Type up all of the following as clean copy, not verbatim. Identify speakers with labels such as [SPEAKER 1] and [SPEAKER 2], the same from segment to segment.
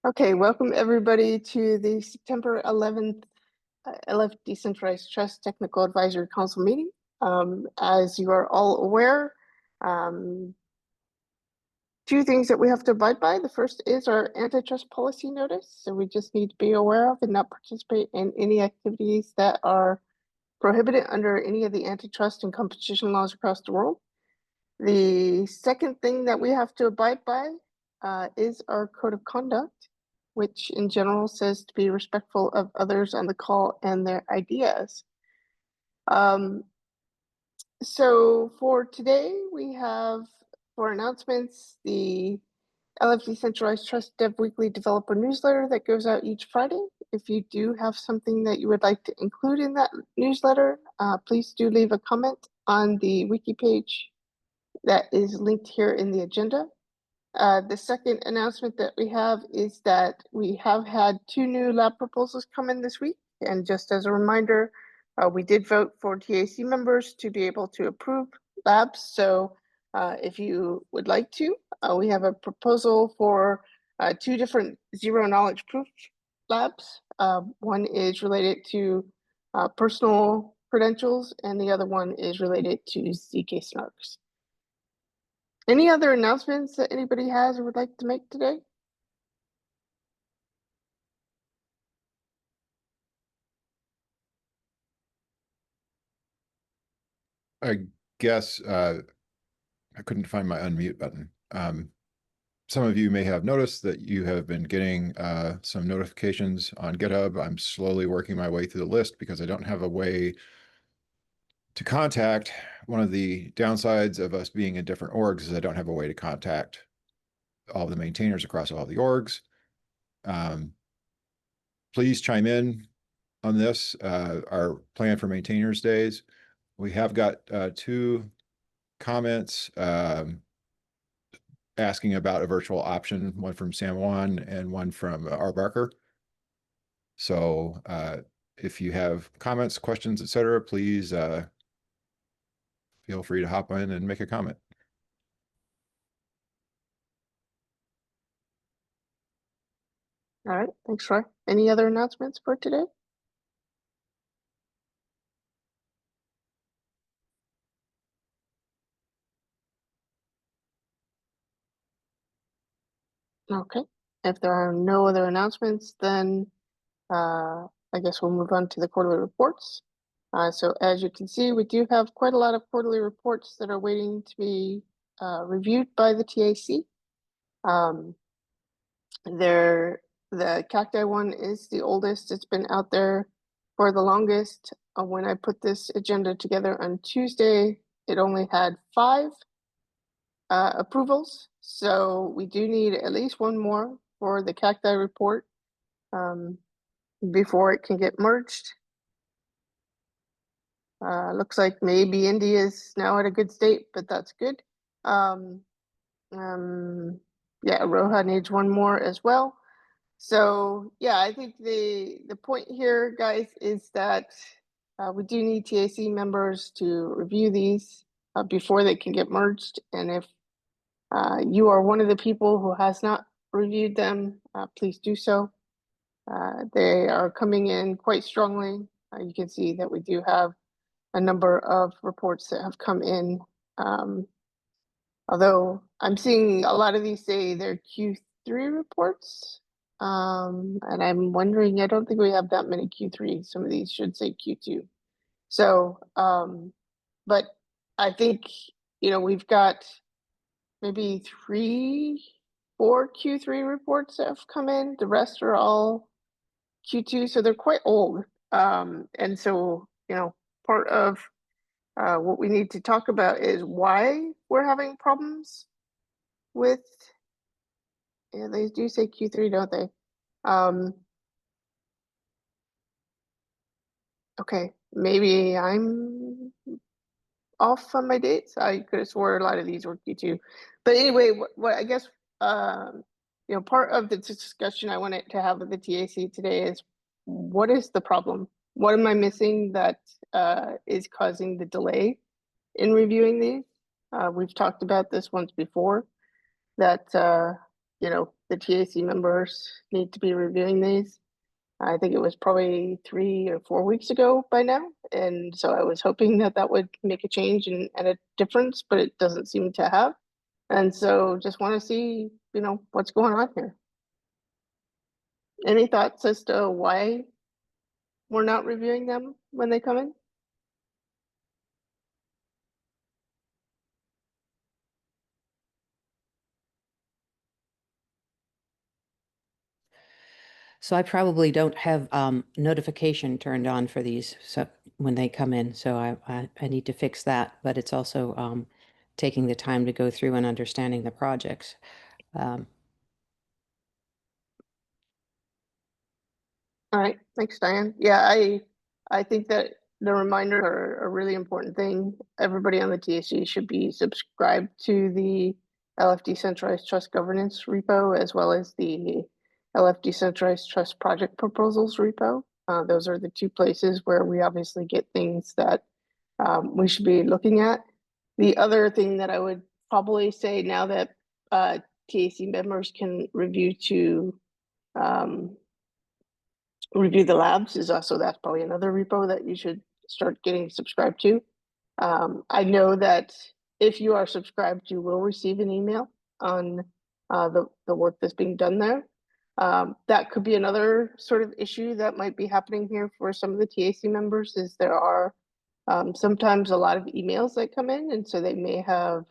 [SPEAKER 1] Okay, welcome everybody to the September 11th Decentralized Trust Technical Advisory Council meeting. As you are all aware, two things that we have to abide by. The first is our antitrust policy notice. So we just need to be aware of and not participate in any activities that are prohibited under any of the antitrust and competition laws across the world. The second thing that we have to abide by is our code of conduct, which in general says to be respectful of others on the call and their ideas. So for today, we have for announcements, the LF Decentralized Trust Dev Weekly Developer Newsletter that goes out each Friday. If you do have something that you would like to include in that newsletter, please do leave a comment on the wiki page that is linked here in the agenda. The second announcement that we have is that we have had 2 new lab proposals come in this week. And just as a reminder, we did vote for TAC members to be able to approve labs. So if you would like to, we have a proposal for 2 different zero knowledge proof labs. One is related to personal credentials, and the other one is related to ZK snarks. Any other announcements that anybody has or would like to make today?
[SPEAKER 2] I guess I couldn't find my unmute button. Some of you may have noticed that you have been getting some notifications on GitHub. I'm slowly working my way through the list because I don't have a way to contact. One of the downsides of us being in different orgs is I don't have a way to contact all the maintainers across all the orgs. Please chime in on this, our plan for maintainers days. We have got 2 comments asking about a virtual option, one from Sam Wan and one from R. Barker. So if you have comments, questions, etc., please feel free to hop in and make a comment.
[SPEAKER 1] All right, thanks, Troy. Any other announcements for today? Okay, if there are no other announcements, then I guess we'll move on to the quarterly reports. So as you can see, we do have quite a lot of quarterly reports that are waiting to be reviewed by the TAC. The cacti one is the oldest. It's been out there for the longest. When I put this agenda together on Tuesday, it only had 5 approvals. So we do need at least one more for the cacti report before it can get merged. Looks like maybe India is now at a good state, but that's good. Yeah, Roha needs one more as well. So yeah, I think the point here, guys, is that we do need TAC members to review these before they can get merged. And if you are one of the people who has not reviewed them, please do so. They are coming in quite strongly. You can see that we do have a number of reports that have come in. Although I'm seeing a lot of these say they're Q3 reports. And I'm wondering, I don't think we have that many Q3. Some of these should say Q2. So, but I think, we've got maybe 3, 4 Q3 reports that have come in. The rest are all Q2, so they're quite old. And so, part of what we need to talk about is why we're having problems with, yeah, they do say Q3, don't they? Okay, maybe I'm off on my dates. I could have swore a lot of these were Q2. But anyway, what I guess, part of the discussion I wanted to have with the TAC today is, what is the problem? What am I missing that is causing the delay in reviewing these? We've talked about this once before, that the TAC members need to be reviewing these. I think it was probably 3 or 4 weeks ago by now. And so I was hoping that that would make a change and a difference, but it doesn't seem to have. And so just want to see, what's going on here. Any thoughts as to why we're not reviewing them when they come in?
[SPEAKER 3] So I probably don't have notification turned on for these so when they come in. So I need to fix that. But it's also taking the time to go through and understanding the projects.
[SPEAKER 1] All right, thanks, Diane. Yeah, I think that the reminders are a really important thing. Everybody on the TAC should be subscribed to the LF Decentralized Trust Governance repo, as well as the LF Decentralized Trust Project Proposals repo. Those are the two places where we obviously get things that we should be looking at. The other thing that I would probably say now that TAC members can review the labs is also, that's probably another repo that you should start getting subscribed to. I know that if you are subscribed, you will receive an email on the work that's being done there. That could be another sort of issue that might be happening here for some of the TAC members, is there are sometimes a lot of emails that come in, and so they may have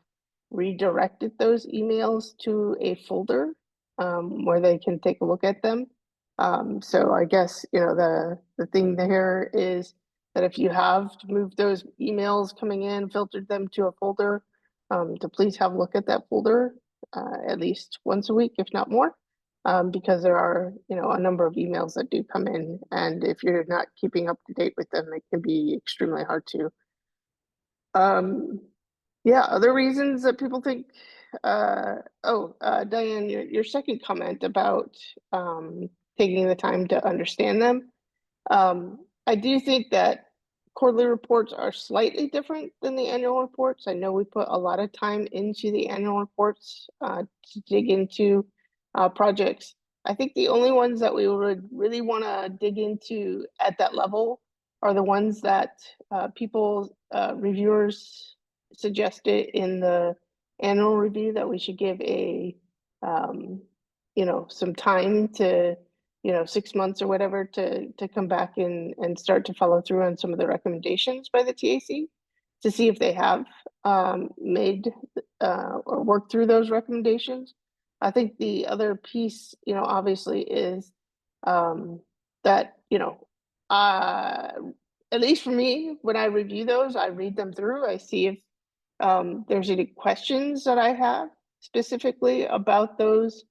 [SPEAKER 1] redirected those emails to a folder where they can take a look at them. So I guess, the thing there is that if you have moved those emails coming in, filtered them to a folder, to please have a look at that folder at least once a week, if not more, because there are, a number of emails that do come in, and if you're not keeping up to date with them, it can be extremely hard to. Yeah, other reasons that people think, Diane, your second comment about taking the time to understand them. I do think that quarterly reports are slightly different than the annual reports. I know we put a lot of time into the annual reports to dig into projects. I think the only ones that we would really want to dig into at that level are the ones that reviewers suggested in the annual review, that we should give some time to 6 months or whatever to come back and start to follow through on some of the recommendations by the TAC, to see if they have made or worked through those recommendations. I think the other piece, obviously, is that, at least for me, when I review those, I read them through, I see if there's any questions that I have specifically about those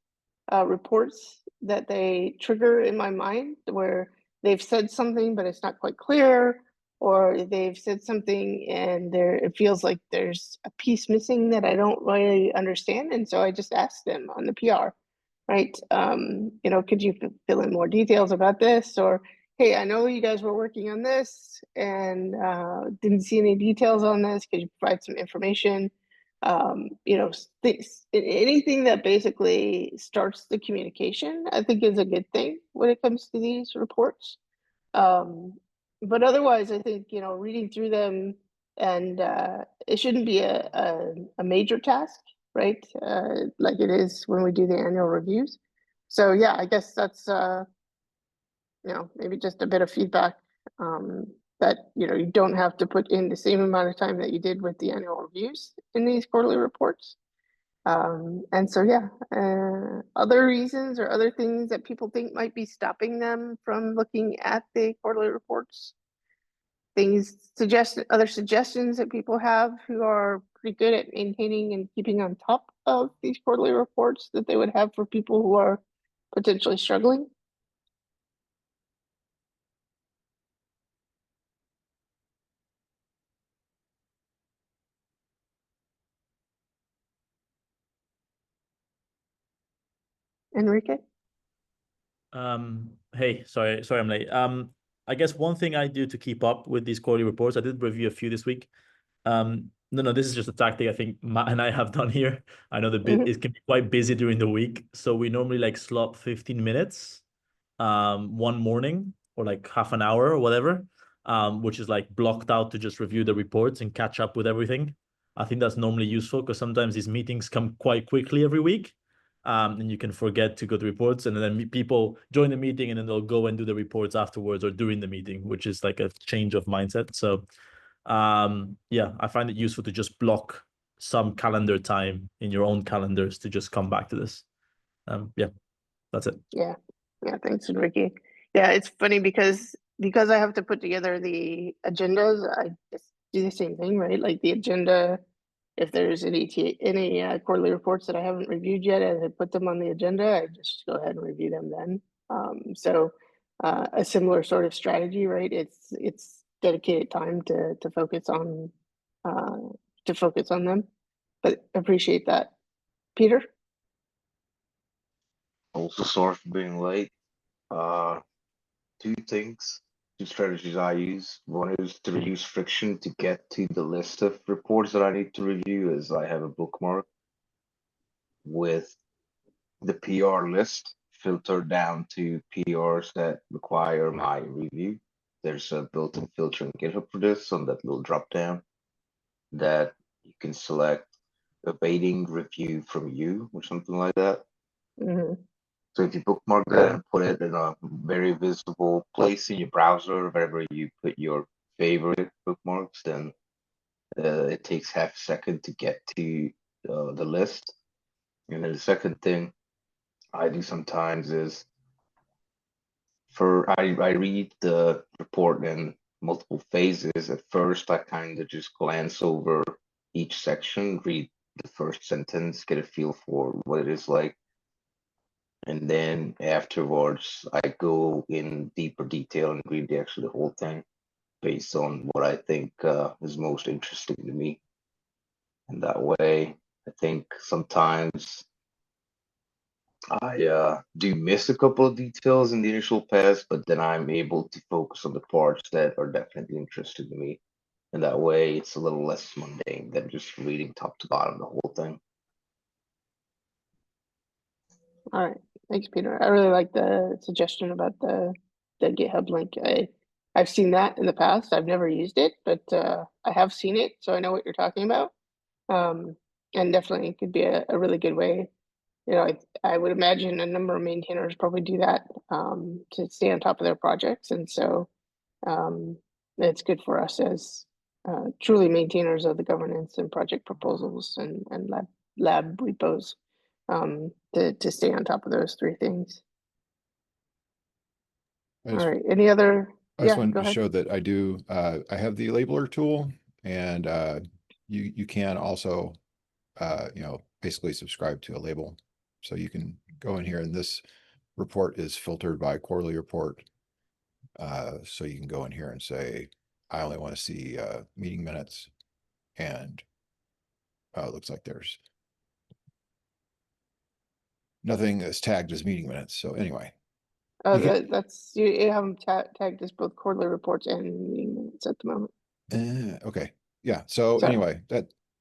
[SPEAKER 1] reports that they trigger in my mind, where they've said something but it's not quite clear, or they've said something and it feels like there's a piece missing that I don't really understand, and so I just ask them on the PR, right? Could you fill in more details about this? Or, hey, I know you guys were working on this and didn't see any details on this. Could you provide some information? Anything that basically starts the communication, I think, is a good thing when it comes to these reports. But otherwise, I think, reading through them, and it shouldn't be a major task, right? Like it is when we do the annual reviews. So yeah, I guess that's maybe just a bit of feedback, that you don't have to put in the same amount of time that you did with the annual reviews in these quarterly reports. And so yeah, other reasons or other things that people think might be stopping them from looking at the quarterly reports, other suggestions that people have who are pretty good at maintaining and keeping on top of these quarterly reports, that they would have for people who are potentially struggling. Enrique?
[SPEAKER 4] Hey, sorry, I'm late. I guess one thing I do to keep up with these quarterly reports, I did review a few this week. No, this is just a tactic I think Matt and I have done here. I know
[SPEAKER 1] Mhm.
[SPEAKER 4] it can be quite busy during the week, so we normally like slot 15 minutes, one morning or like half an hour or whatever, which is like blocked out to just review the reports and catch up with everything. I think that's normally useful because sometimes these meetings come quite quickly every week, and you can forget to go to reports, and then people join the meeting and then they'll go and do the reports afterwards or during the meeting, which is like a change of mindset. So yeah, I find it useful to just block some calendar time in your own calendars to just come back to this. Yeah, that's it.
[SPEAKER 1] Yeah. Yeah. Thanks, Ricky. Yeah, it's funny because I have to put together the agendas. I just do the same thing, right? Like the agenda. If there's any quarterly reports that I haven't reviewed yet, and I put them on the agenda, I just go ahead and review them then. So a similar sort of strategy, right? It's dedicated time to focus on them. But appreciate that, Peter.
[SPEAKER 5] Also, sorry for being late. Two things, two strategies I use. One is to reduce friction to get to the list of reports that I need to review, as I have a bookmark with the PR list filtered down to PRs that require my review. There's a built-in filter in GitHub for this on that little drop down that you can select awaiting review from you or something like that.
[SPEAKER 1] Mm-hmm.
[SPEAKER 5] So if you bookmark that and put it in a very visible place in your browser, wherever you put your favorite bookmarks, then it takes half a second to get to the list. And then the second thing I do sometimes is I read the report in multiple phases. At first, I kind of just glance over each section, read the first sentence, get a feel for what it is like. And then afterwards, I go in deeper detail and read the whole thing based on what I think is most interesting to me. And that way, I think sometimes I do miss a couple of details in the initial pass, but then I'm able to focus on the parts that are definitely interesting to me. And that way, it's a little less mundane than just reading top to bottom the whole thing.
[SPEAKER 1] All right. Thanks, Peter. I really like the suggestion about the GitHub link. I've seen that in the past. I've never used it, but I have seen it, so I know what you're talking about. And definitely could be a really good way. You know, I would imagine a number of maintainers probably do that to stay on top of their projects, and so it's good for us as truly maintainers of the governance and project proposals and lab repos to stay on top of those three things.
[SPEAKER 2] I
[SPEAKER 1] All
[SPEAKER 2] just,
[SPEAKER 1] right. Any other?
[SPEAKER 2] I just
[SPEAKER 1] Yeah,
[SPEAKER 2] wanted
[SPEAKER 1] go
[SPEAKER 2] to
[SPEAKER 1] ahead.
[SPEAKER 2] show that I do, I have the labeler tool, and you can also, basically subscribe to a label. So you can go in here, and this report is filtered by quarterly report. So you can go in here and say, I only want to see meeting minutes, and it looks like there's nothing that's tagged as meeting minutes. So anyway, you can,
[SPEAKER 1] That's you have them tagged as both quarterly reports and meeting minutes at the moment.
[SPEAKER 2] okay. Yeah. So
[SPEAKER 1] Sorry.
[SPEAKER 2] anyway,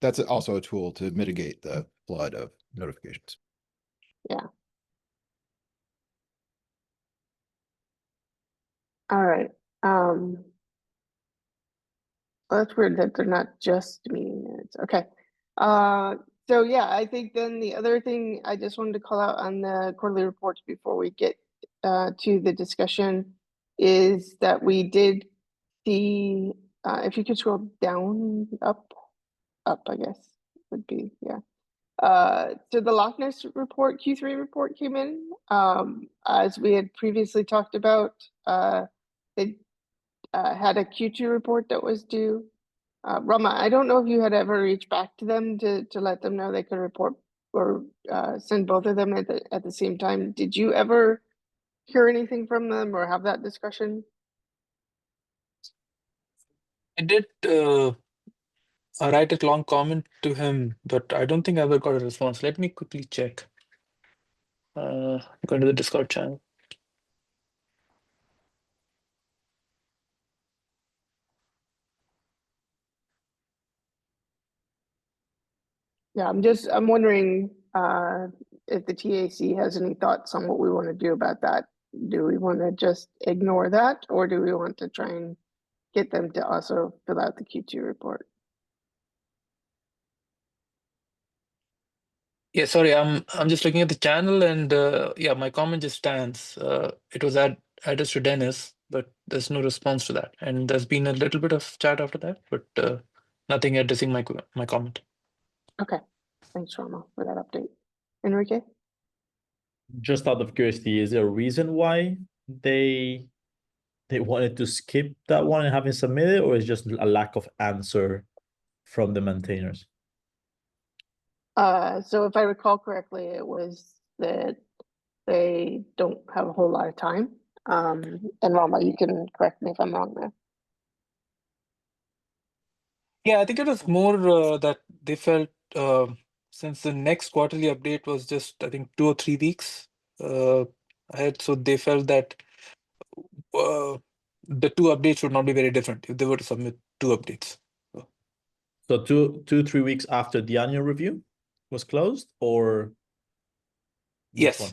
[SPEAKER 2] that's also a tool to mitigate the flood of notifications.
[SPEAKER 1] Yeah. All right. Well, that's weird that they're not just meeting minutes. Okay. So yeah, I think then the other thing I just wanted to call out on the quarterly reports before we get to the discussion is that we did see, if you could scroll down, up, I guess would be, yeah. So the Loch Ness report, Q3 report came in, as we had previously talked about, they had a Q2 report that was due. Rama, I don't know if you had ever reached back to them to let them know they could report or send both of them at the same time. Did you ever hear anything from them or have that discussion?
[SPEAKER 6] I did write a long comment to him, but I don't think I ever got a response. Let me quickly check. Go into the Discord channel.
[SPEAKER 1] Yeah, I'm wondering if the TAC has any thoughts on what we want to do about that. Do we want to just ignore that, or do we want to try and get them to also fill out the Q2 report?
[SPEAKER 6] Yeah, sorry, I'm just looking at the channel, and yeah, my comment just stands. It was addressed to Dennis, but there's no response to that, and there's been a little bit of chat after that, but nothing addressing my comment.
[SPEAKER 1] Okay, thanks, Rama, for that update. Enrique?
[SPEAKER 4] Just out of curiosity, is there a reason why they wanted to skip that one and haven't submitted, or is just a lack of answer from the maintainers?
[SPEAKER 1] So if I recall correctly, it was that they don't have a whole lot of time. And Rama, you can correct me if I'm wrong there.
[SPEAKER 6] Yeah, I think it was more that they felt since the next quarterly update was just, I think, 2 or 3 weeks ahead, so they felt that the 2 updates would not be very different if they were to submit 2 updates.
[SPEAKER 4] So 3 weeks after the annual review was closed, or which
[SPEAKER 6] Yes.
[SPEAKER 4] one?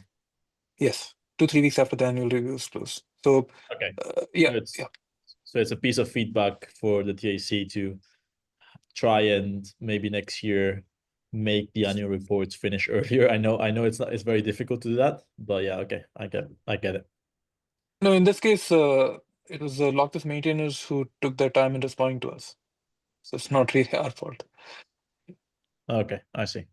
[SPEAKER 6] Yes, 2-3 weeks after the annual review is closed. So
[SPEAKER 4] Okay.
[SPEAKER 6] yeah,
[SPEAKER 4] So it's a piece of feedback for the TAC to try and maybe next year make the annual reports finish earlier. I know it's very difficult to do that, but yeah, okay, I get it.
[SPEAKER 6] No, in this case, it was the Loctus maintainers who took their time in responding to us. So it's not really our fault.
[SPEAKER 4] Okay, I see.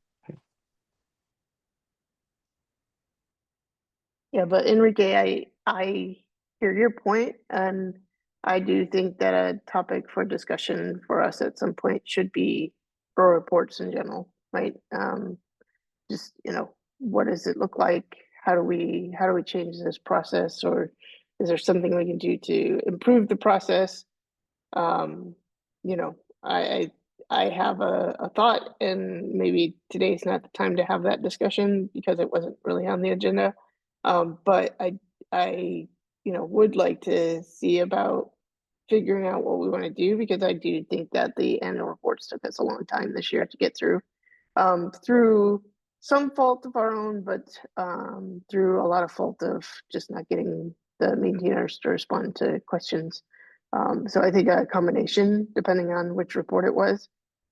[SPEAKER 1] Yeah, but Enrique, I hear your point, and I do think that a topic for discussion for us at some point should be grow reports in general, right? Just, what does it look like? How do we change this process, or is there something we can do to improve the process? You know, I have a thought, and maybe today's not the time to have that discussion because it wasn't really on the agenda. But I would like to see about figuring out what we want to do, because I do think that the annual reports took us a long time this year to get through some fault of our own, but through a lot of fault of just not getting the maintainers to respond to questions. So I think a combination, depending on which report it was.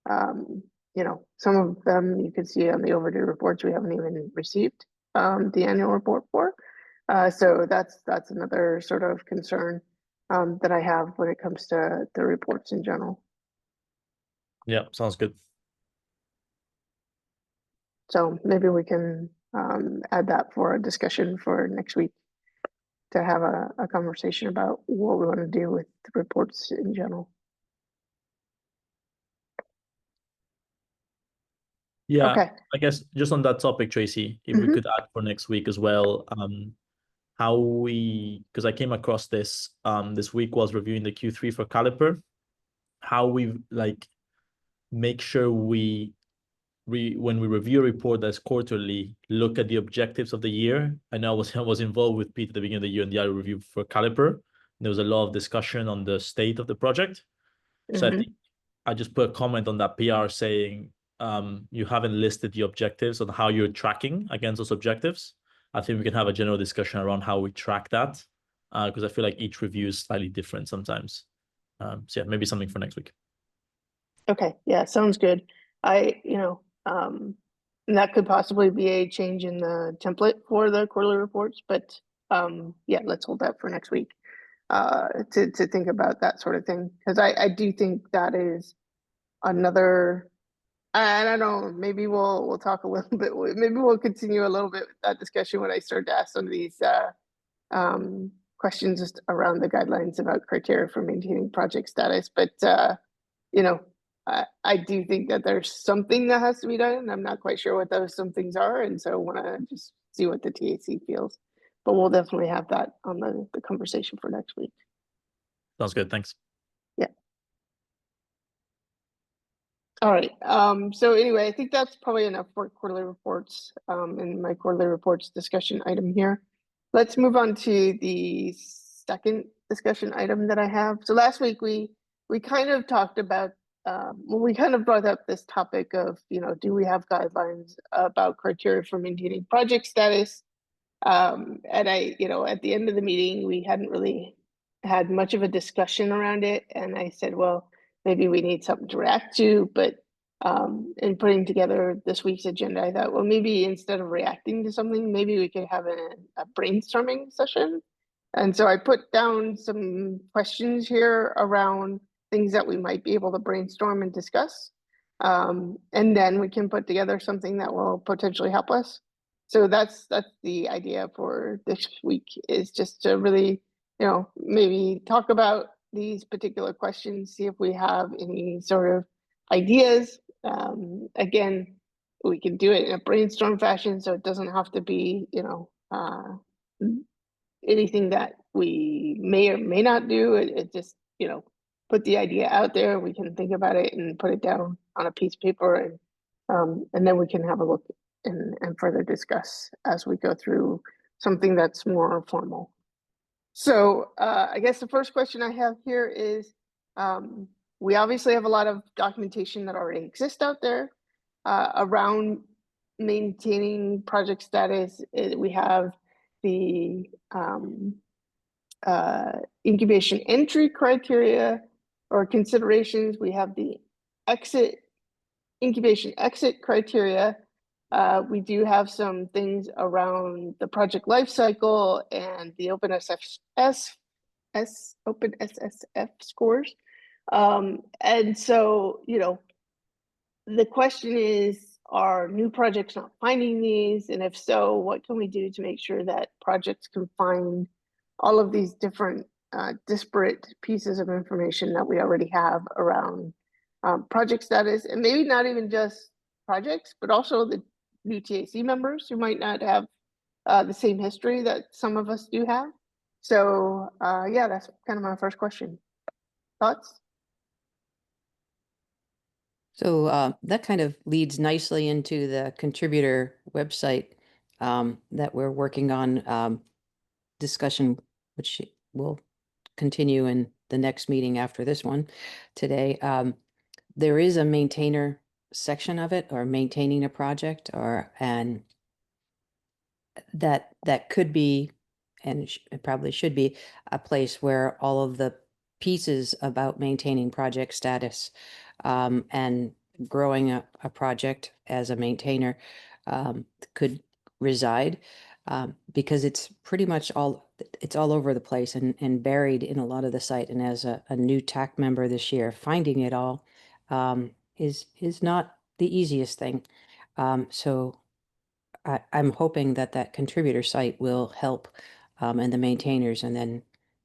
[SPEAKER 1] Some of them you can see on the overdue reports we haven't even received the annual report for. So that's another sort of concern that I have when it comes to the reports in general.
[SPEAKER 4] Yeah, sounds good.
[SPEAKER 1] So maybe we can add that for a discussion for next week to have a conversation about what we want to do with the reports in general.
[SPEAKER 4] Yeah,
[SPEAKER 1] Okay.
[SPEAKER 4] I guess just on that topic, Tracy, if we
[SPEAKER 1] Mhm.
[SPEAKER 4] could add for next week as well, because I came across this this week was reviewing the Q3 for Caliper, how we make sure when we review a report that's quarterly, look at the objectives of the year. I know I was involved with Pete at the beginning of the year in the annual review for Caliper. There was a lot of discussion on the state of the project. So I think I just put a comment on that PR saying you haven't listed the objectives on how you're tracking against those objectives. I think we can have a general discussion around how we track that, because I feel like each review is slightly different sometimes. So yeah, maybe something for next week.
[SPEAKER 1] Okay. Yeah, sounds good. And that could possibly be a change in the template for the quarterly reports, but yeah, let's hold that for next week to think about that sort of thing, because I do think that is another. And I don't know, maybe we'll talk a little bit. Maybe we'll continue a little bit with that discussion when I start to ask some of these questions just around the guidelines about criteria for maintaining project status. But I do think that there's something that has to be done, and I'm not quite sure what those some things are, and so I want to just see what the TAC feels. But we'll definitely have that on the conversation for next week.
[SPEAKER 4] Sounds good. Thanks.
[SPEAKER 1] Yeah. All right. So anyway, I think that's probably enough for quarterly reports and my quarterly reports discussion item here. Let's move on to the second discussion item that I have. So last week we kind of talked about well, we kind of brought up this topic of, do we have guidelines about criteria for maintaining project status? And at the end of the meeting, we hadn't really had much of a discussion around it. And I said, well, maybe we need something to react to. But in putting together this week's agenda, I thought, well, maybe instead of reacting to something, maybe we could have a brainstorming session. And so I put down some questions here around things that we might be able to brainstorm and discuss. And then we can put together something that will potentially help us. So that's the idea for this week, is just to really, maybe talk about these particular questions, see if we have any sort of ideas. Again, we can do it in a brainstorm fashion, so it doesn't have to be, anything that we may or may not do. It just, put the idea out there. We can think about it and put it down on a piece of paper, and then we can have a look and further discuss as we go through something that's more formal. So I guess the first question I have here is, we obviously have a lot of documentation that already exists out there around maintaining project status. We have the incubation entry criteria or considerations. We have the incubation exit criteria. We do have some things around the project lifecycle and the OpenSSF scores. And so, the question is, are new projects not finding these? And if so, what can we do to make sure that projects can find all of these different disparate pieces of information that we already have around project status, and maybe not even just projects, but also the new TAC members who might not have the same history that some of us do have. So yeah, that's kind of my first question. Thoughts?
[SPEAKER 3] So that kind of leads nicely into the contributor website that we're working on, discussion, which will continue in the next meeting after this one today. There is a maintainer section of it, or maintaining a project, and that could be, and it probably should be, a place where all of the pieces about maintaining project status and growing a project as a maintainer could reside, because it's pretty much it's all over the place and buried in a lot of the site. And as a new TAC member this year, finding it all is not the easiest thing. So I'm hoping that contributor site will help, and the maintainers, and then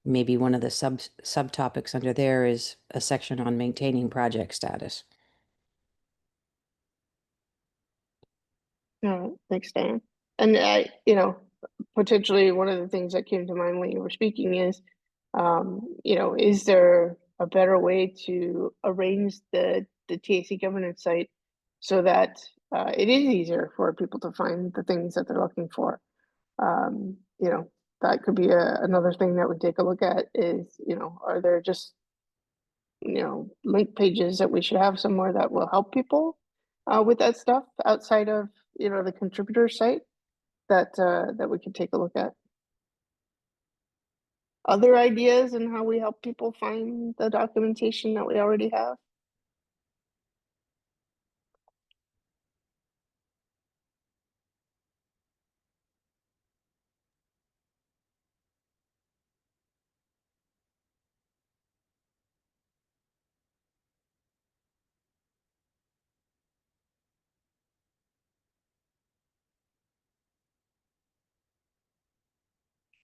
[SPEAKER 3] maybe one of the subtopics under there is a section on maintaining project status.
[SPEAKER 1] All right, thanks, Dan. And potentially one of the things that came to mind when you were speaking is, is there a better way to arrange the TAC governance site so that it is easier for people to find the things that they're looking for? That could be another thing that we take a look at is, are there just, link pages that we should have somewhere that will help people with that stuff outside of, the contributor site that we could take a look at? Other ideas on how we help people find the documentation that we already have?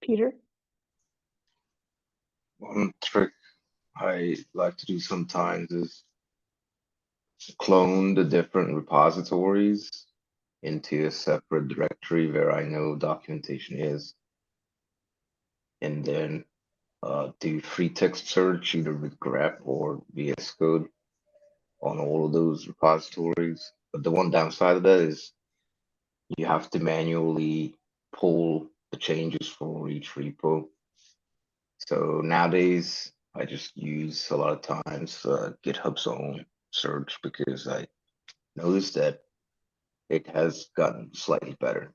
[SPEAKER 1] Peter?
[SPEAKER 5] One trick I like to do sometimes is clone the different repositories into a separate directory where I know documentation is, and then do free text search either with grep or VS Code on all of those repositories. But the one downside of that is you have to manually pull the changes for each repo. So nowadays, I just use a lot of times GitHub's own search because I noticed that it has gotten slightly better,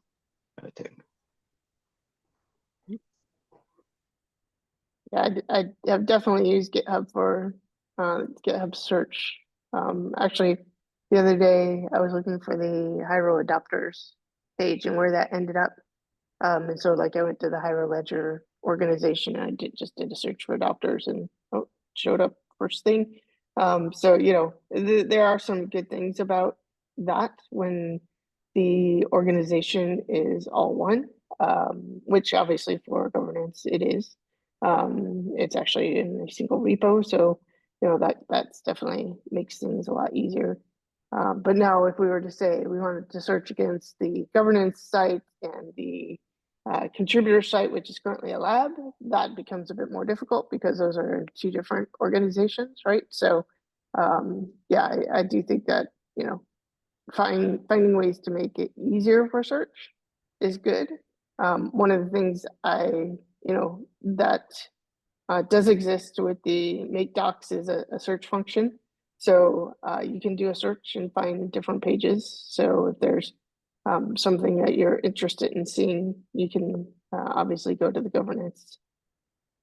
[SPEAKER 5] I think.
[SPEAKER 1] Yeah, I have definitely used GitHub for GitHub search. Actually, the other day I was looking for the Hyro adopters page and where that ended up. And so like I went to the Hyro Ledger organization and I just did a search for adopters and showed up first thing. So you know, there are some good things about that when the organization is all one, which obviously for governance it is. It's actually in a single repo, so you know that's definitely makes things a lot easier. But now if we were to say we wanted to search against the governance site and the contributor site, which is currently a lab, that becomes a bit more difficult because those are two different organizations, right? So yeah, I do think that, you know, finding ways to make it easier for search is good. One of the things that does exist with the make docs is a search function. So you can do a search and find different pages. So if there's something that you're interested in seeing, you can obviously go to the governance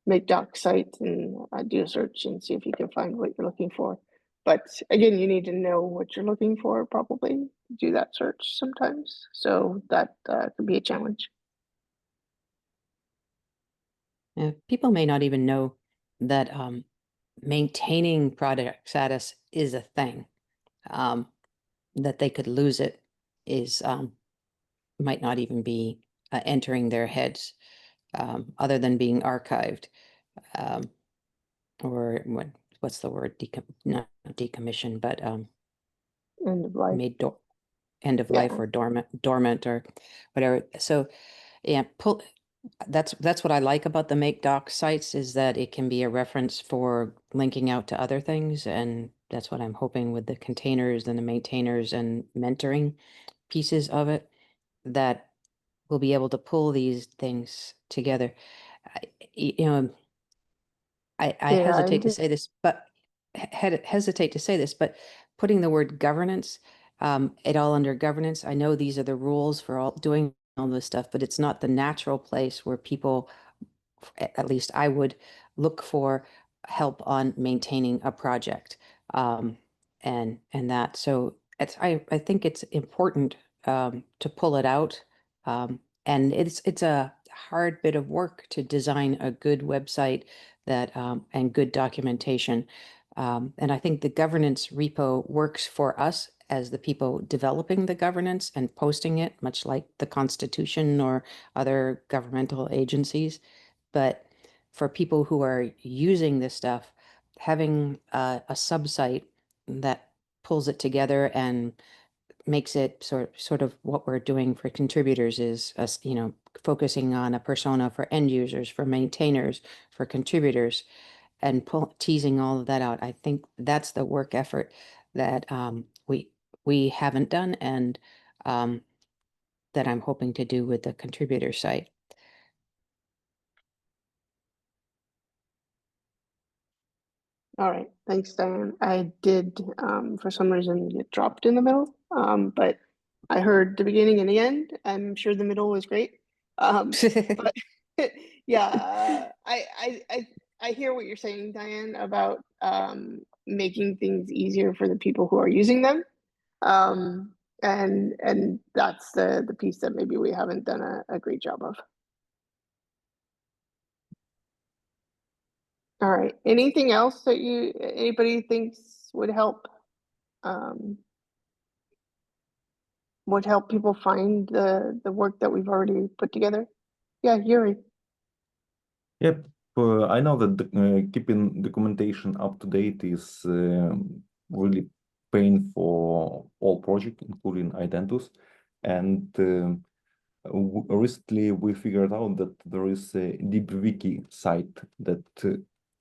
[SPEAKER 1] make doc site and do a search and see if you can find what you're looking for. But again, you need to know what you're looking for probably to do that search sometimes. So that could be a challenge.
[SPEAKER 3] People may not even know that maintaining product status is a thing. That they could lose it is might not even be entering their heads, other than being archived, or what's the word? Not decommissioned, but
[SPEAKER 1] End of life.
[SPEAKER 3] made end of
[SPEAKER 1] Yeah.
[SPEAKER 3] life or dormant or whatever. So yeah, that's what I like about the make doc sites, is that it can be a reference for linking out to other things, and that's what I'm hoping with the containers and the maintainers and mentoring pieces of it, that we'll be able to pull these things together. You know, I
[SPEAKER 1] Yeah,
[SPEAKER 3] hesitate to say this, but hesitate to say this, but putting the word governance, it all under governance. I know these are the rules for all doing all this stuff, but it's not the natural place where people, at least I would, look for help on maintaining a project, and that. So I think it's important to pull it out, and it's a hard bit of work to design a good website that and good documentation. And I think the governance repo works for us as the people developing the governance and posting it, much like the Constitution or other governmental agencies. But for people who are using this stuff, having a sub-site that pulls it together and makes it sort of what we're doing for contributors is us, you know, focusing on a persona for end users, for maintainers, for contributors, and teasing all of that out. I think that's the work effort that we haven't done, and that I'm hoping to do with the contributor site.
[SPEAKER 1] All right, thanks, Diane. I did, for some reason, get dropped in the middle, but I heard the beginning and the end. I'm sure the middle was great. But yeah, I hear what you're saying, Diane, about making things easier for the people who are using them. And that's the piece that maybe we haven't done a great job of. All right, anything else that anybody thinks would help people find the work that we've already put together? Yeah, Yuri.
[SPEAKER 7] Yep, I know that keeping documentation up to date is really pain for all projects, including Identus. And recently we figured out that there is a DeepWiki site that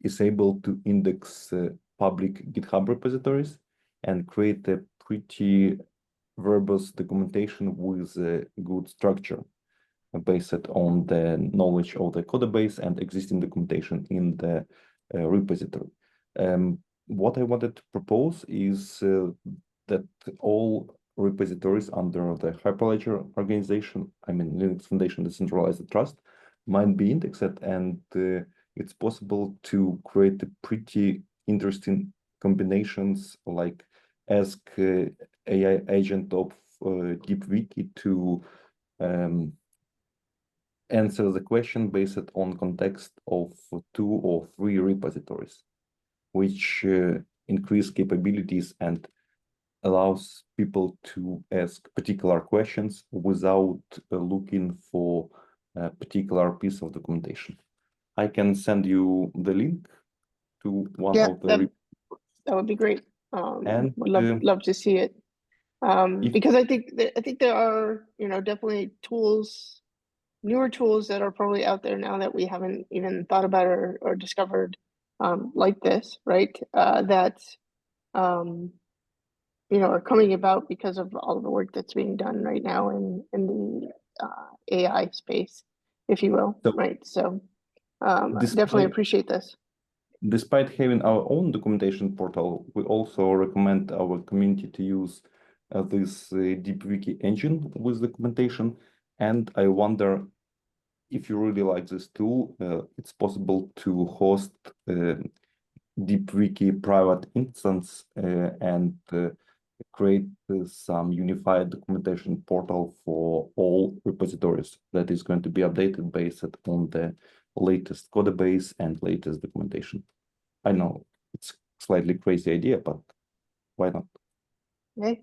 [SPEAKER 7] is able to index public GitHub repositories and create a pretty verbose documentation with a good structure, based on the knowledge of the code base and existing documentation in the repository. what I wanted to propose is that all repositories under the Hyperledger organization, I mean Linux Foundation Decentralized Trust, might be indexed, and it's possible to create a pretty interesting combinations, like ask AI agent of DeepWiki to answer the question based on context of 2 or 3 repositories, which increase capabilities and allows people to ask particular questions without looking for a particular piece of documentation. I can send you the link to one
[SPEAKER 1] Yeah,
[SPEAKER 7] of the
[SPEAKER 1] that would be great.
[SPEAKER 7] and
[SPEAKER 1] Would love to see it. Because I think there are, you know, definitely tools, newer tools that are probably out there now that we haven't even thought about or discovered, like this, right? That you know, are coming about because of all of the work that's being done right now in the AI space, if you will,
[SPEAKER 7] So,
[SPEAKER 1] right? So definitely
[SPEAKER 7] despite
[SPEAKER 1] appreciate this.
[SPEAKER 7] despite having our own documentation portal, we also recommend our community to use this DeepWiki engine with documentation. And I wonder if you really like this tool, it's possible to host DeepWiki private instance and create some unified documentation portal for all repositories that is going to be updated based on the latest code base and latest documentation. I know it's slightly crazy idea, but why not?
[SPEAKER 1] Okay,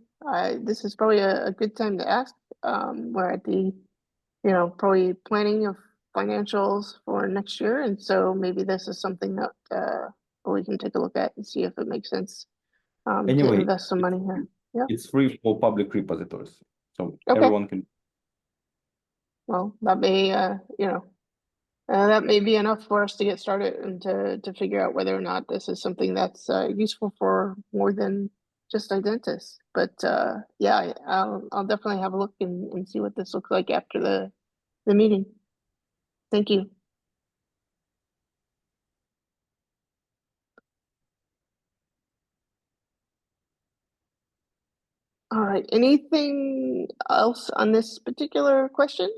[SPEAKER 1] this is probably a good time to ask. We're at the, you know, probably planning of financials for next year, and so maybe this is something that we can take a look at and see if it makes sense to
[SPEAKER 7] Anyway,
[SPEAKER 1] invest some money here. Yeah.
[SPEAKER 7] it's free for public repositories, so
[SPEAKER 1] Okay.
[SPEAKER 7] everyone can.
[SPEAKER 1] Well, that may, you know, that may be enough for us to get started and to figure out whether or not this is something that's useful for more than just Identis. But yeah, I'll definitely have a look and see what this looks like after the meeting. Thank you. All right, anything else on this particular question?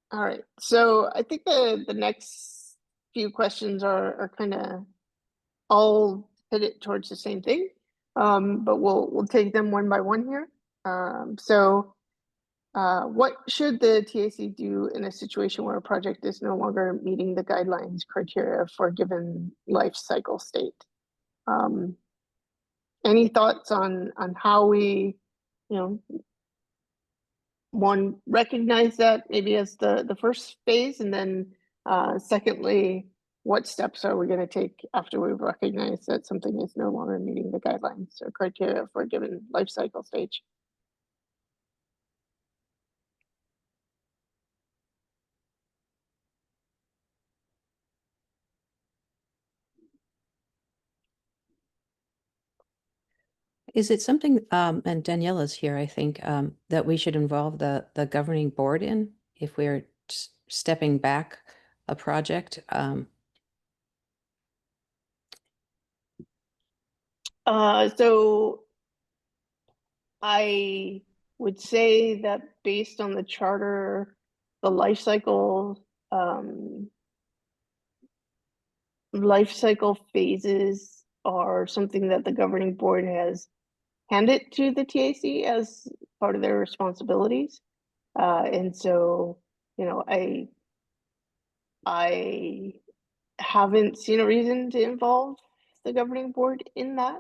[SPEAKER 1] All right, so I think the next few questions are kind of all headed towards the same thing, but we'll take them one by one here. What should the TAC do in a situation where a project is no longer meeting the guidelines criteria for a given life cycle state? Any thoughts on how we, you know, one, recognize that maybe as the first phase, and then secondly, what steps are we going to take after we've recognized that something is no longer meeting the guidelines or criteria for a given life cycle stage?
[SPEAKER 3] Is it something, and Daniela's here, I think, that we should involve the governing board in if we're stepping back a project?
[SPEAKER 1] So I would say that based on the charter, the life cycle phases are something that the governing board has handed to the TAC as part of their responsibilities. And so, you know, I haven't seen a reason to involve the governing board in that,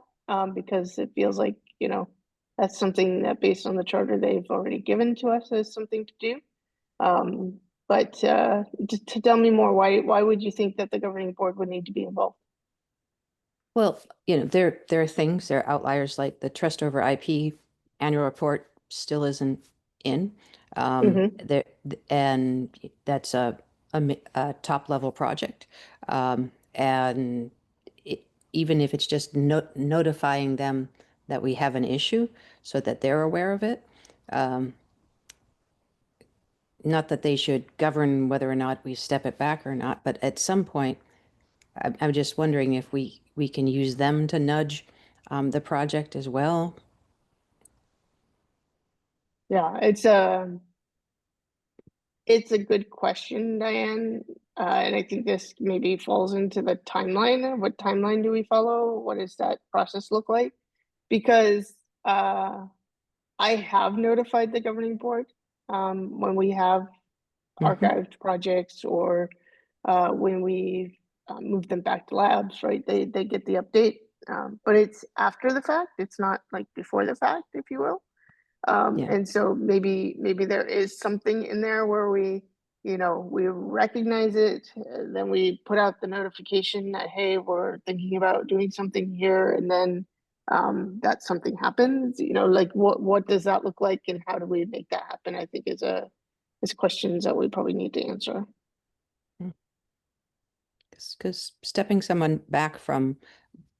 [SPEAKER 1] because it feels like, you know, that's something that based on the charter they've already given to us as something to do. But to tell me more, why would you think that the governing board would need to be involved?
[SPEAKER 3] Well, you know, there are things, there are outliers, like the trust over IP annual report still isn't in. There, and that's a top level project. And even if it's just notifying them that we have an issue so that they're aware of it, not that they should govern whether or not we step it back or not, but at some point, I'm just wondering if we can use them to nudge the project as well.
[SPEAKER 1] Yeah, it's a good question, Diane. And I think this maybe falls into the timeline. What timeline do we follow? What does that process look like? Because I have notified the governing board when we have archived projects or when we move them back to labs, right? They get the update, but it's after the fact. It's not like before the fact, if you will.
[SPEAKER 3] Yeah.
[SPEAKER 1] And so maybe there is something in there where we recognize it, then we put out the notification that, hey, we're thinking about doing something here, and then that something happens. Like what does that look like, and how do we make that happen? I think is questions that we probably need to answer.
[SPEAKER 3] Because stepping someone back from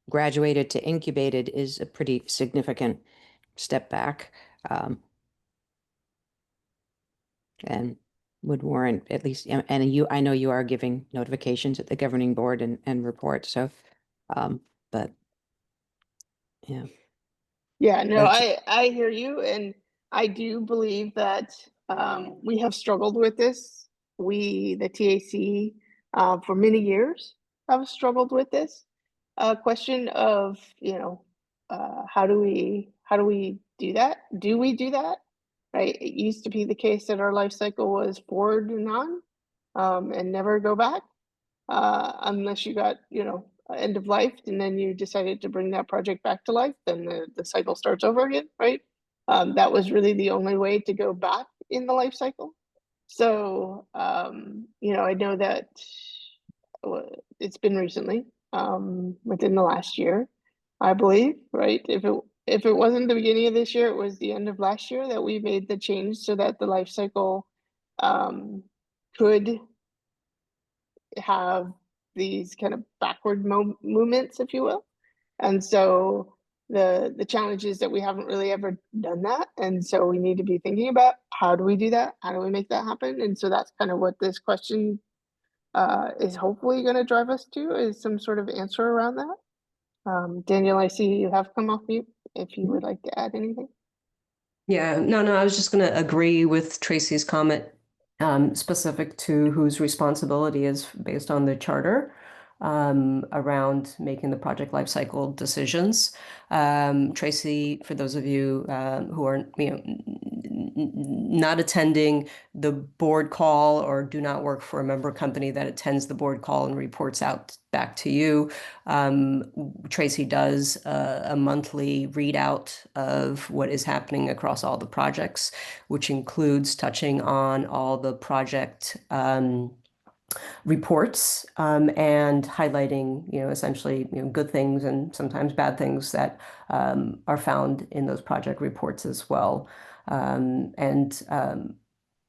[SPEAKER 3] graduated to incubated is a pretty significant step back, and would warrant at least, and I know you are giving notifications at the governing board and reports, so, but yeah.
[SPEAKER 1] Yeah, no,
[SPEAKER 3] But
[SPEAKER 1] I hear you, and I do believe that we have struggled with this. We, the TAC, for many years have struggled with this question of, how do we do that? Do we do that? Right? It used to be the case that our life cycle was forward and on, and never go back, unless you got, end of life, and then you decided to bring that project back to life, then the cycle starts over again, right? That was really the only way to go back in the life cycle. So, I know that it's been recently, within the last year, I believe, right? If it wasn't the beginning of this year, it was the end of last year that we made the change so that the life cycle could have these kind of backward movements, if you will. And so the challenge is that we haven't really ever done that. And so we need to be thinking about, how do we do that? How do we make that happen? And so that's kind of what this question is hopefully going to drive us to, is some sort of answer around that. Daniel, I see you have come off mute, if you would like to add anything.
[SPEAKER 8] Yeah, no, I was just going to agree with Tracy's comment, specific to whose responsibility is based on the charter, around making the project lifecycle decisions. Tracy, for those of you who are not attending the board call or do not work for a member company that attends the board call and reports out back to you, Tracy does a monthly readout of what is happening across all the projects, which includes touching on all the project reports, and highlighting, essentially, good things and sometimes bad things that are found in those project reports as well.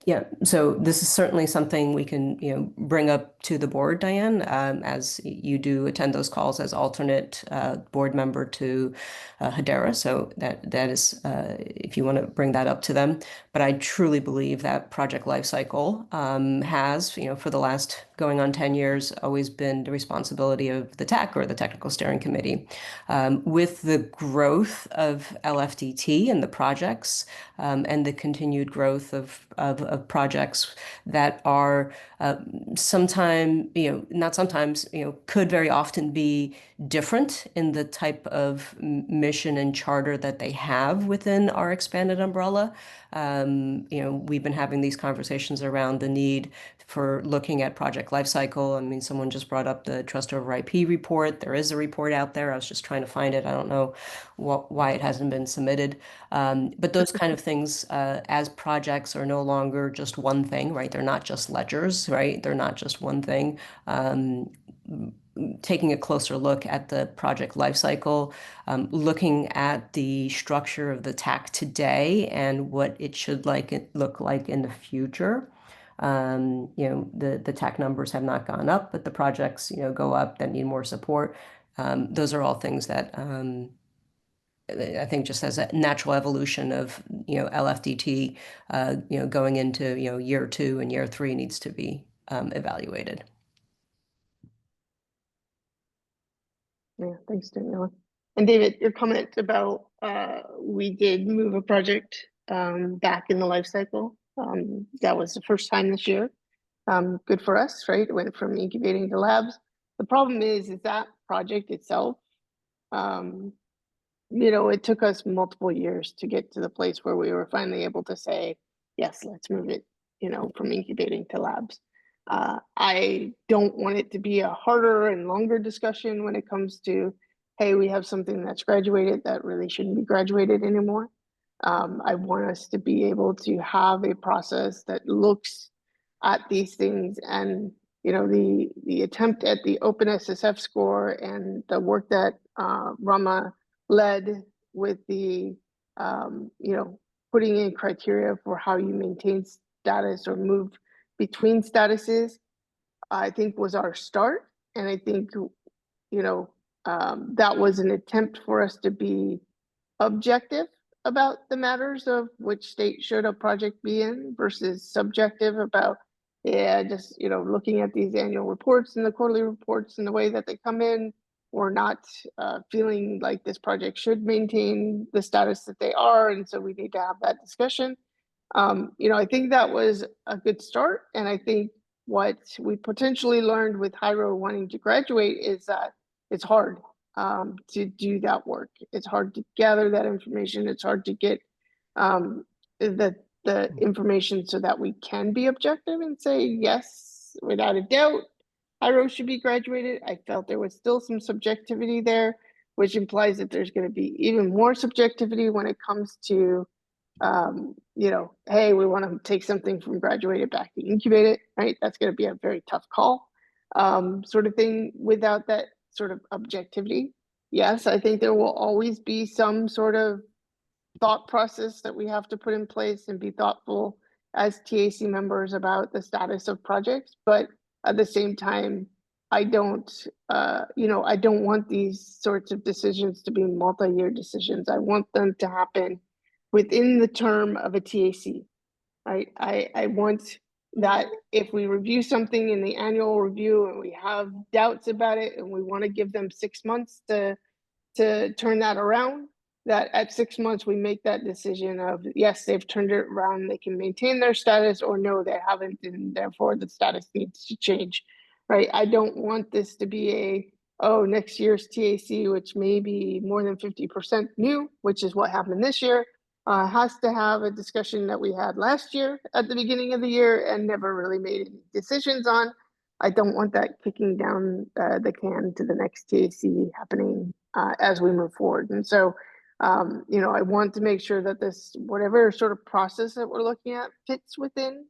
[SPEAKER 8] Yeah, so this is certainly something we can, bring up to the board, Diane, as you do attend those calls as alternate board member to Hedera. So that is, if you want to bring that up to them. But I truly believe that project lifecycle has, for the last going on 10 years, always been the responsibility of the TAC, or the Technical Steering Committee. With the growth of LFDT and the projects, and the continued growth of projects that are sometimes, not sometimes, could very often be different in the type of mission and charter that they have within our expanded umbrella. We've been having these conversations around the need for looking at project lifecycle. I mean, someone just brought up the Trust over IP report. There is a report out there. I was just trying to find it. I don't know why it hasn't been submitted. But those kind of things, as projects are no longer just one thing, right? They're not just ledgers, right? They're not just one thing. Taking a closer look at the project lifecycle, looking at the structure of the TAC today and what it should look like in the future. The TAC numbers have not gone up, but the projects, go up that need more support. Those are all things that I think just as a natural evolution of, LFDT, going into, year 2 and year 3 needs to be evaluated.
[SPEAKER 1] Yeah, thanks, Daniela. And David, your comment about we did move a project back in the life cycle. That was the first time this year. Good for us, right? It went from incubating to labs. The problem is that project itself, it took us multiple years to get to the place where we were finally able to say, yes, let's move it, from incubating to labs. I don't want it to be a harder and longer discussion when it comes to, hey, we have something that's graduated that really shouldn't be graduated anymore. I want us to be able to have a process that looks at these things, and the attempt at the OpenSSF score and the work that Rama led with the putting in criteria for how you maintain status or move between statuses, I think was our start. And I think that was an attempt for us to be objective about the matters of which state should a project be in versus subjective about, just looking at these annual reports and the quarterly reports and the way that they come in, or not feeling like this project should maintain the status that they are, and so we need to have that discussion. I think that was a good start, and I think what we potentially learned with Jairo wanting to graduate is that it's hard to do that work. It's hard to gather that information. It's hard to get the information so that we can be objective and say, yes, without a doubt, Jairo should be graduated. I felt there was still some subjectivity there, which implies that there's going to be even more subjectivity when it comes to, hey, we want to take something from graduated back to incubated, right? That's going to be a very tough call, sort of thing, without that sort of objectivity. Yes, I think there will always be some sort of thought process that we have to put in place and be thoughtful as TAC members about the status of projects. But at the same time, I don't want these sorts of decisions to be multi-year decisions. I want them to happen within the term of a TAC, right? I want that if we review something in the annual review and we have doubts about it and we want to give them 6 months to turn that around, that at 6 months we make that decision of, yes, they've turned it around, they can maintain their status, or no, they haven't, and therefore the status needs to change, right? I don't want this to be next year's TAC, which may be more than 50% new, which is what happened this year, has to have a discussion that we had last year at the beginning of the year and never really made any decisions on. I don't want that kicking down the can to the next TAC happening as we move forward. And so, I want to make sure that this, whatever sort of process that we're looking at, fits within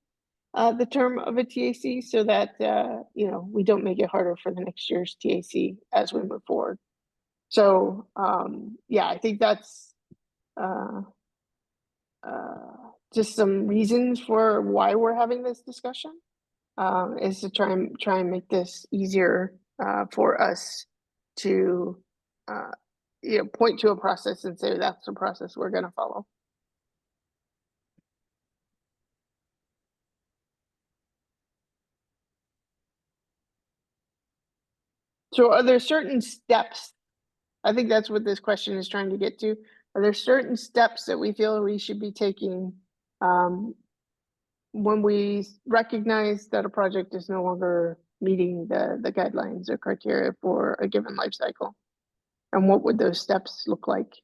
[SPEAKER 1] the term of a TAC, so that, we don't make it harder for the next year's TAC as we move forward. So, I think that's just some reasons for why we're having this discussion, is to try and make this easier for us to point to a process and say that's the process we're going to follow. So are there certain steps? I think that's what this question is trying to get to. Are there certain steps that we feel we should be taking when we recognize that a project is no longer meeting the guidelines or criteria for a given life cycle? And what would those steps look like?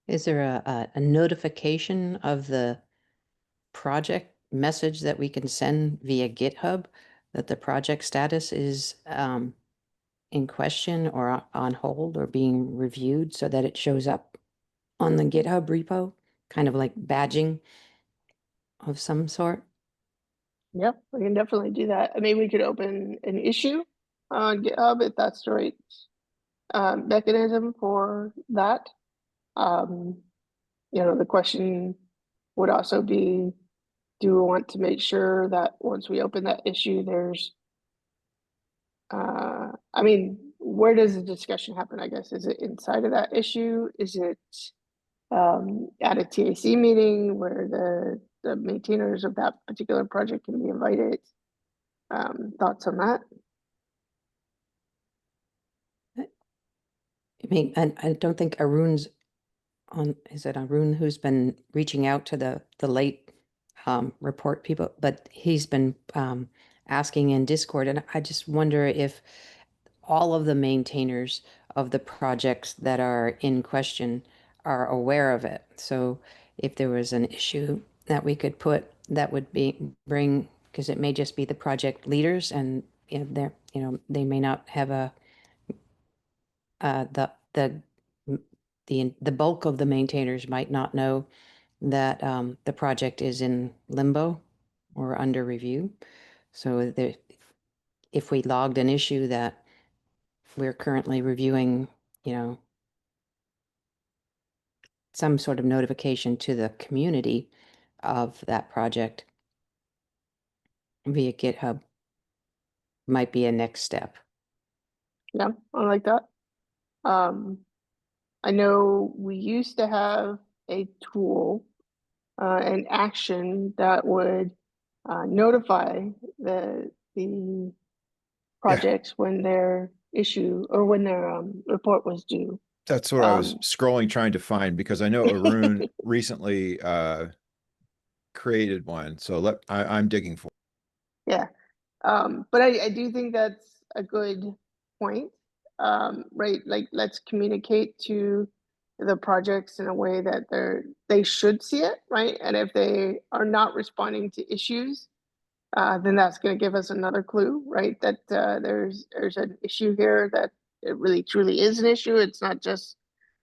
[SPEAKER 3] Is there a notification of the project message that we can send via GitHub that the project status is in question or on hold or being reviewed, so that it shows up on the GitHub repo, kind of like badging of some sort?
[SPEAKER 1] Yeah, we can definitely do that. I mean, we could open an issue on GitHub if that's the right mechanism for that. The question would also be, do we want to make sure that once we open that issue, there's, I mean, where does the discussion happen, I guess? Is it inside of that issue? Is it at a TAC meeting where the maintainers of that particular project can be invited? Thoughts on that?
[SPEAKER 3] I mean, I don't think Arun's on, is it Arun who's been reaching out to the late report people, but he's been asking in Discord, and I just wonder if all of the maintainers of the projects that are in question are aware of it. So if there was an issue that we could put, that would bring, because it may just be the project leaders, and they may not have the bulk of the maintainers might not know that the project is in limbo or under review. So if we logged an issue that we're currently reviewing, some sort of notification to the community of that project via GitHub might be a next step.
[SPEAKER 1] Yeah, I like that. I know we used to have a tool, an action that would notify the projects when their issue or when their report was due.
[SPEAKER 2] That's what I was scrolling trying to find, because I know Arun recently created one. So I'm digging for it.
[SPEAKER 1] Yeah. But I do think that's a good point. Right, like let's communicate to the projects in a way that they should see it, right? And if they are not responding to issues, then that's going to give us another clue, right? That there's an issue here, that it really truly is an issue. It's not just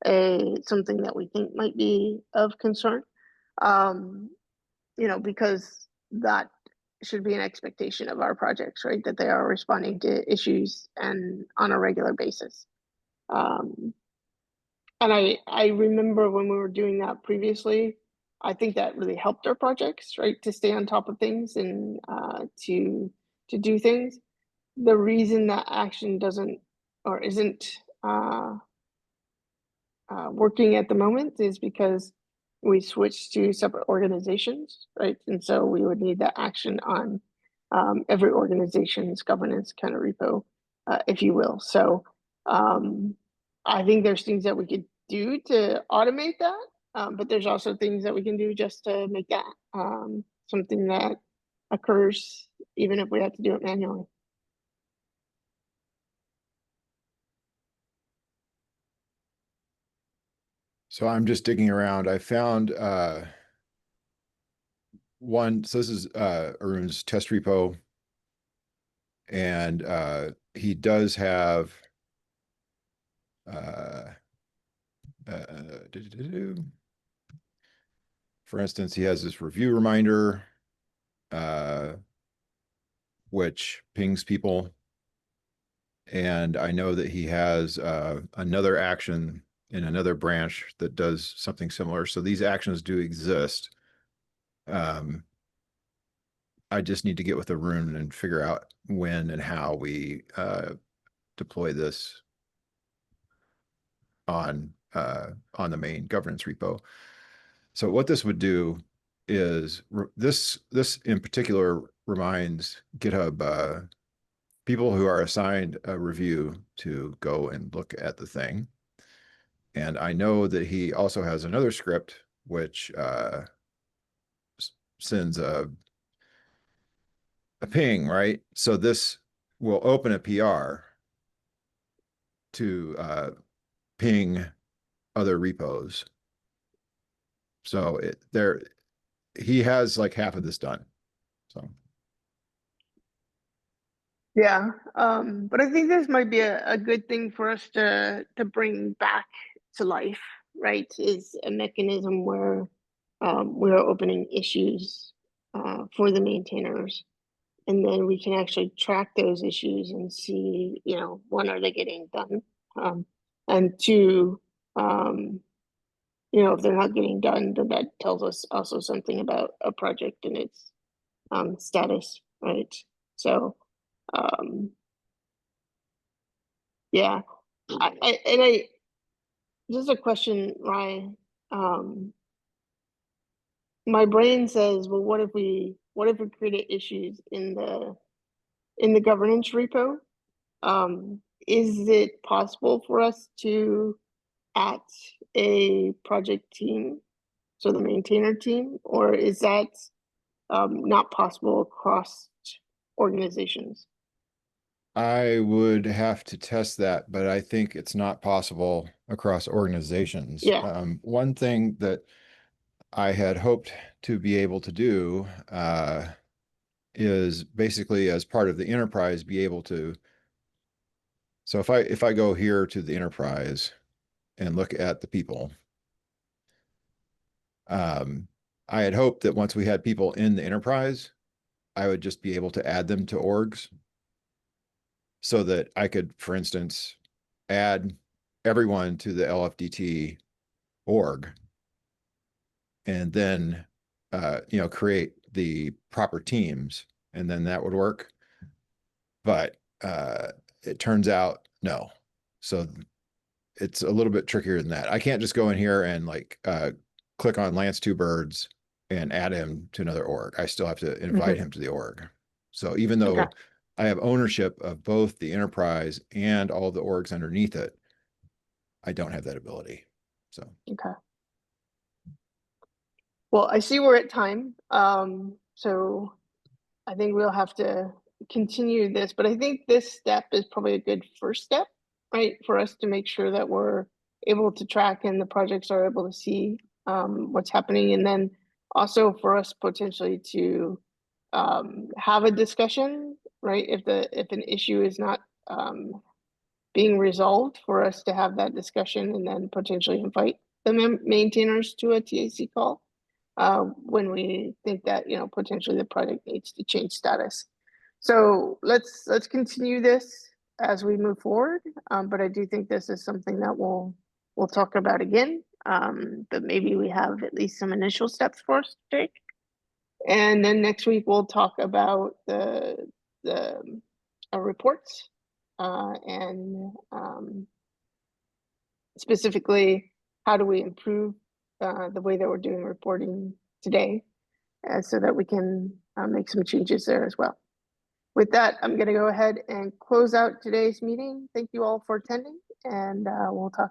[SPEAKER 1] something that we think might be of concern. Because that should be an expectation of our projects, right? That they are responding to issues and on a regular basis. And I remember when we were doing that previously, I think that really helped our projects, right? To stay on top of things and to do things. The reason that action doesn't or isn't working at the moment is because we switched to separate organizations, right? And so we would need that action on every organization's governance kind of repo, if you will. So I think there's things that we could do to automate that, but there's also things that we can do just to make that something that occurs, even if we have to do it manually.
[SPEAKER 2] So I'm just digging around. I found one. So this is Arun's test repo, and he does have for instance, he has this review reminder, which pings people. And I know that he has another action in another branch that does something similar. So these actions do exist. I just need to get with Arun and figure out when and how we deploy this on the main governance repo. So what this would do is this in particular reminds GitHub people who are assigned a review to go and look at the thing. And I know that he also has another script which sends a ping, right? So this will open a PR to ping other repos. So he has like half of this done. So
[SPEAKER 1] yeah, but I think this might be a good thing for us to bring back to life, right? Is a mechanism where we are opening issues for the maintainers And then we can actually track those issues and see, you know, when are they getting done? And two, you know, if they're not getting done, then that tells us also something about a project and its status, right? So, yeah, I just a question, Ryan. My brain says, well, what if we created issues in the governance repo? Is it possible for us to at a project team, so the maintainer team, or is that not possible across organizations?
[SPEAKER 2] I would have to test that, but I think it's not possible across organizations.
[SPEAKER 1] Yeah.
[SPEAKER 2] One thing that I had hoped to be able to do is basically as part of the enterprise be able to. So if I go here to the enterprise and look at the people, I had hoped that once we had people in the enterprise, I would just be able to add them to orgs so that I could, for instance, add everyone to the LFDT org and then, you know, create the proper teams, and then that would work. But it turns out no. So it's a little bit trickier than that. I can't just go in here and like click on Lance Two Birds and add him to another org. I still have to invite him to the org. So even though I have ownership of both the enterprise and all the orgs underneath it, I don't have that ability. So
[SPEAKER 1] Okay. Well, I see we're at time. So I think we'll have to continue this, but I think this step is probably a good first step, right? For us to make sure that we're able to track and the projects are able to see what's happening. And then also for us potentially to have a discussion, right? If an issue is not being resolved, for us to have that discussion and then potentially invite the maintainers to a TAC call when we think that, you know, potentially the project needs to change status. So let's continue this as we move forward. But I do think this is something that we'll talk about again. But maybe we have at least some initial steps for us to take. And then next week we'll talk about the reports and specifically how do we improve the way that we're doing reporting today so that we can make some changes there as well. With that, I'm going to go ahead and close out today's meeting. Thank you all for attending, and we'll talk again.